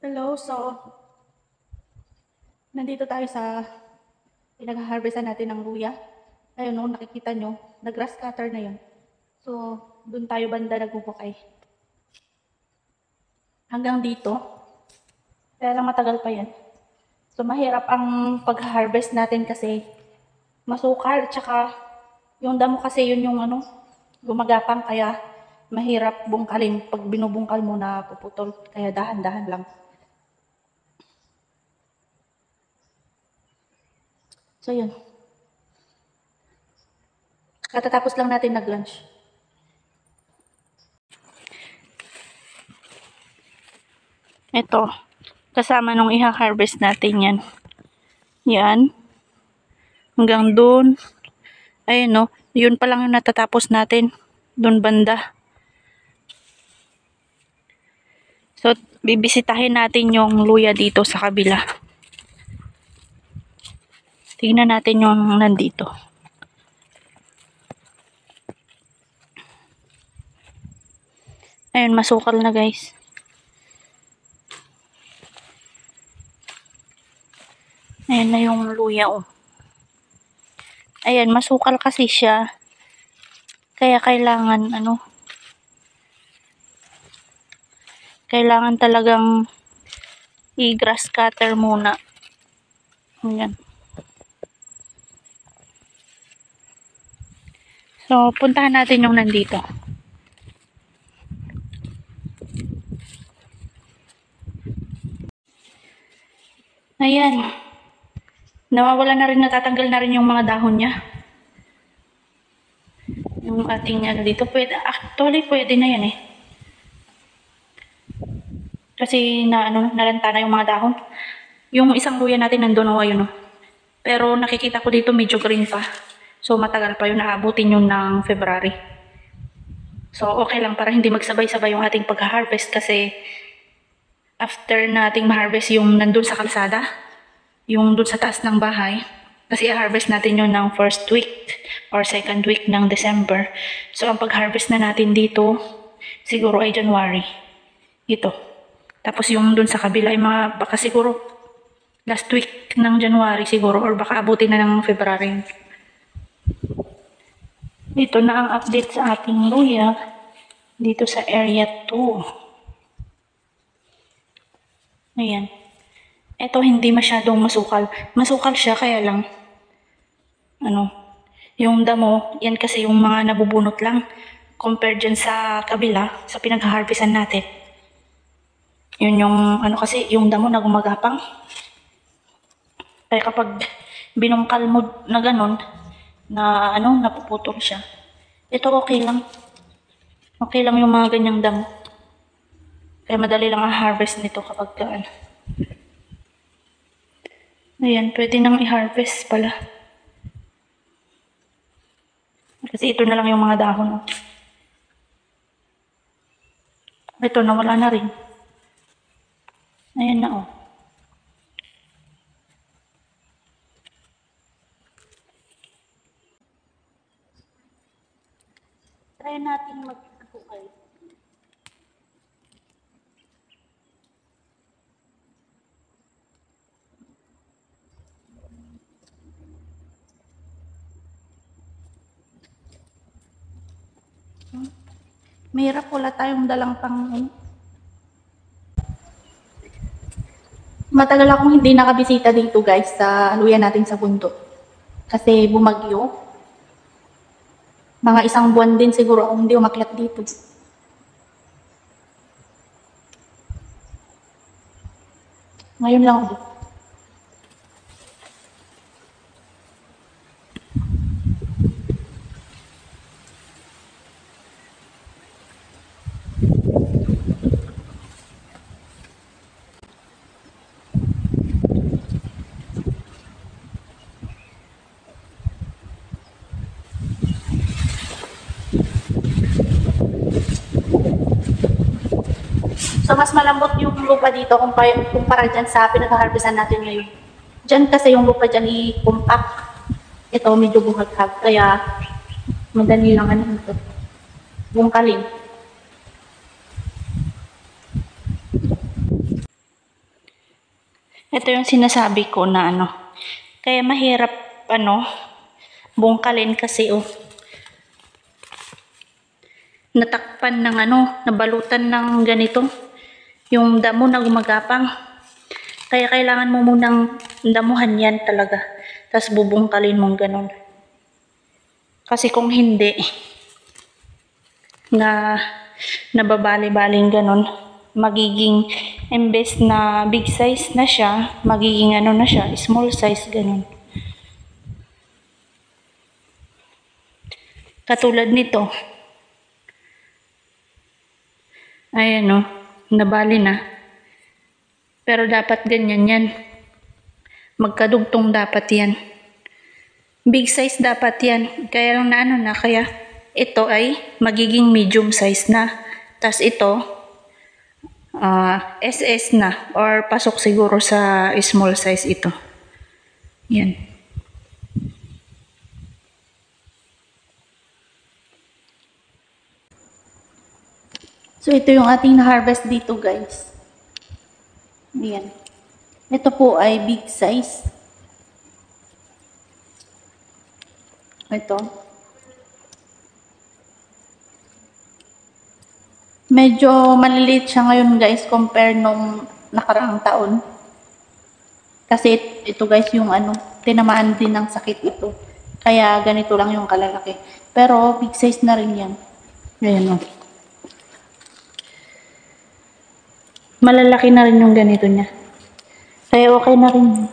Hello, nandito tayo sa pinag-harvestan natin ng luya. Ayun, no, nakikita nyo, nag-grass cutter na yun. So, dun tayo banda nagbubukay. Hanggang dito. Kaya lang matagal pa yan. So, mahirap ang pag-harvest natin kasi masukal, tsaka yung damo kasi yun yung gumagapang, kaya mahirap bungkalin. Pag binubungkal mo na puputol, kaya dahan-dahan lang. So, yun. Katatapos lang natin nag-lunch. Ito, kasama nung iha-harvest natin yan. Yan. Hanggang dun. Ayun, no. Yun pa lang yung natatapos natin. Dun banda. So, bibisitahin natin yung luya dito sa kabila. Tingnan natin yung nandito. Ayun, masukal na guys. Ayan na yung luya, oh. Ayan, masukal kasi siya. Kaya kailangan, kailangan talagang i-grass cutter muna. Ayan. So, puntahan natin yung nandito. Ayan. Nawawala na rin, natatanggal na rin yung mga dahon niya. Yung ating dito, actually pwede na yan eh. Kasi nalanta na yung mga dahon. Yung isang luya natin nandun, ayun. Pero nakikita ko dito medyo green pa. So matagal pa yun, naabutin yun ng February. So okay lang para hindi magsabay-sabay yung ating pag-harvest kasi after nating ma-harvest yung nandun sa kalsada, yung dun sa taas ng bahay, kasi i-harvest natin yun ng first week or second week ng December. So ang pag-harvest na natin dito, siguro ay January. Ito. Tapos yung dun sa kabila ay baka siguro last week ng January siguro or baka abutin na ng February. Ito na ang update sa ating luya dito sa area 2. Ayan. Ito hindi masyadong masukal. Masukal siya kaya lang yung damo, yan kasi yung mga nabubunot lang compared dyan sa kabila, sa pinag-harvestan natin. Yun yung kasi yung damo na gumagapang. Kaya kapag binungkal mo na ganun, na napuputol siya. Ito okay lang. Okay lang yung mga ganyang damo. Kaya madali lang ang harvest nito kapag ayan, pwede nang i-harvest pala. Kasi ito na lang yung mga dahon. Ito nawala na rin. Ayan na oh. Try natin mag-kukay. Mahirap, wala tayong dalang Matagal akong hindi nakabisita dito guys sa luya natin sa bundok. Kasi bumagyo. Mga isang buwan din siguro akong hindi umakyat dito. Ngayon lang ulit. So, mas malambot yung lupa dito kumpara dyan sa pinag-harvestan natin ngayon. Dyan kasi yung lupa dyan i-compact. Ito, medyo buhag-hag. Kaya, madali lang ito. Bungkalin. Ito yung sinasabi ko na kaya mahirap bungkalin kasi natakpan ng nabalutan ng ganito, yung damo na gumagapang. Kaya kailangan mo munang damuhan yan talaga, tapos bubungkalin mong ganun. Kasi kung hindi, nababali-baling ganun, magiging, imbes na big size na siya, magiging na siya, small size ganun. Katulad nito. Ayan nabali na. Pero dapat ganyan yan. Magkadugtong dapat yan. Big size dapat yan. Kaya lang na kaya ito ay magiging medium size na. Tas ito, SS na. Or pasok siguro sa small size ito. Yan. So, ito yung ating na-harvest dito, guys. Ayan. Ito po ay big size. Ito. Medyo maliliit siya ngayon, guys, compare nung nakaraang taon. Kasi ito, guys, yung tinamaan din ng sakit ito. Kaya ganito lang yung kalalaki. Pero big size na rin yan. Ayan malalaki na rin yung ganito niya. Kaya okay na rin.